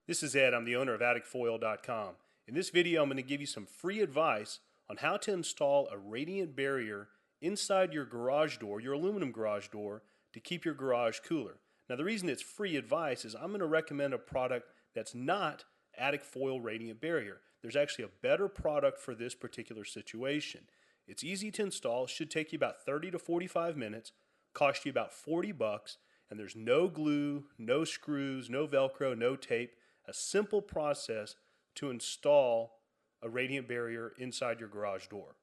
This is Ed. I'm the owner of AtticFoil.com. In this video, I'm going to give you some free advice on how to install a radiant barrier inside your garage door, your aluminum garage door, to keep your garage cooler. Now, the reason it's free advice is I'm going to recommend a product that's not AtticFoil Radiant Barrier. There's actually a better product for this particular situation. It's easy to install, should take you about 30 to 45 minutes, cost you about $40, and there's no glue, no screws, no Velcro, no tape. A simple process to install a radiant barrier inside your garage door.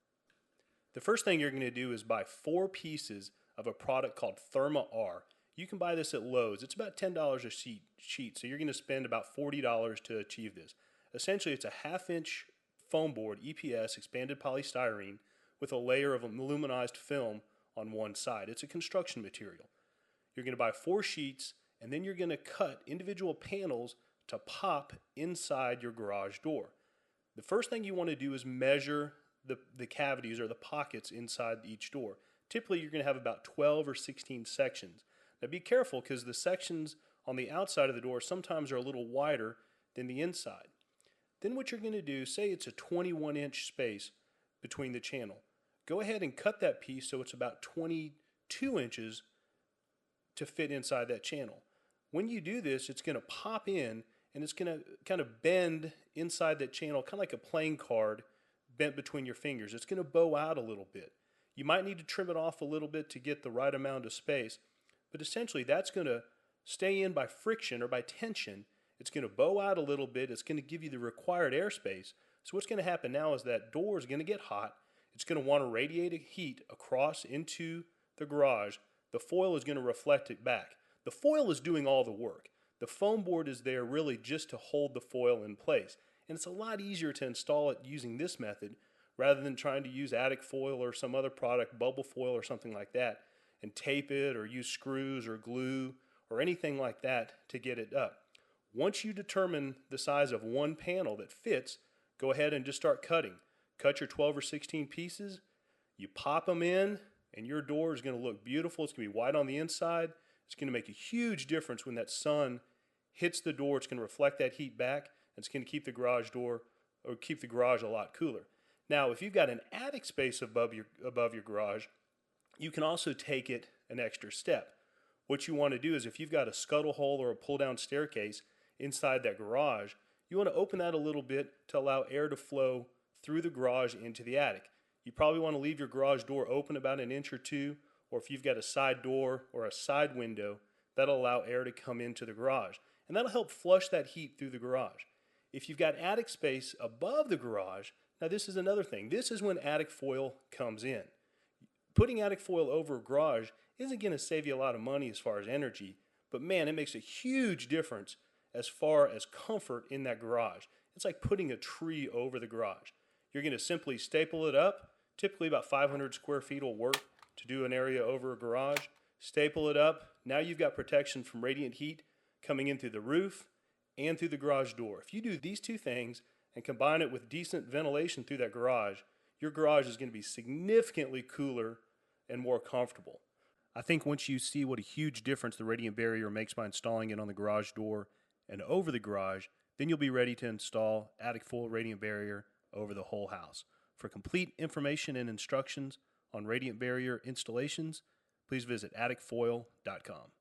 The first thing you're going to do is buy 4 pieces of a product called Therma R. You can buy this at Lowe's. It's about $10 a sheet, so you're going to spend about $40 to achieve this. Essentially, it's a 1/2-inch foam board, EPS, expanded polystyrene, with a layer of aluminized film on one side. It's a construction material. You're going to buy 4 sheets, and then you're going to cut individual panels to pop inside your garage door. The first thing you want to do is measure the cavities or the pockets inside each door. Typically, you're going to have about 12 or 16 sections. Now be careful, because the sections on the outside of the door sometimes are a little wider than the inside. Then what you're going to do, say it's a 21-inch space between the channel. Go ahead and cut that piece so it's about 22 inches to fit inside that channel. When you do this, it's going to pop in and it's going to kind of bend inside that channel, kind of like a playing card bent between your fingers. It's going to bow out a little bit. You might need to trim it off a little bit to get the right amount of space, but essentially that's going to stay in by friction or by tension. It's going to bow out a little bit. It's going to give you the required airspace. So what's going to happen now is that door is going to get hot. It's going to want to radiate heat across into the garage. The foil is going to reflect it back. The foil is doing all the work. The foam board is there really just to hold the foil in place. And it's a lot easier to install it using this method rather than trying to use AtticFoil or some other product, bubble foil or something like that, and tape it or use screws or glue or anything like that to get it up. Once you determine the size of one panel that fits, go ahead and just start cutting. Cut your 12 or 16 pieces, you pop them in, and your door is going to look beautiful. It's going to be white on the inside. It's going to make a huge difference when that sun hits the door. It's going to reflect that heat back, and it's going to keep the garage door, or keep the garage a lot cooler. Now, if you've got an attic space above your garage, you can also take it an extra step. What you want to do is, if you've got a scuttle hole or a pull-down staircase inside that garage, you want to open that a little bit to allow air to flow through the garage into the attic. You probably want to leave your garage door open about 1 inch or 2, or if you've got a side door or a side window, that'll allow air to come into the garage. And that'll help flush that heat through the garage. If you've got attic space above the garage, now this is another thing. This is when AtticFoil comes in. Putting AtticFoil over a garage isn't going to save you a lot of money as far as energy, but man, it makes a huge difference as far as comfort in that garage. It's like putting a tree over the garage. You're going to simply staple it up. Typically about 500 square feet will work to do an area over a garage. Staple it up. Now you've got protection from radiant heat coming in through the roof and through the garage door. If you do these 2 things and combine it with decent ventilation through that garage, your garage is going to be significantly cooler and more comfortable. I think once you see what a huge difference the radiant barrier makes by installing it on the garage door and over the garage, then you'll be ready to install AtticFoil Radiant Barrier over the whole house. For complete information and instructions on radiant barrier installations, please visit AtticFoil.com.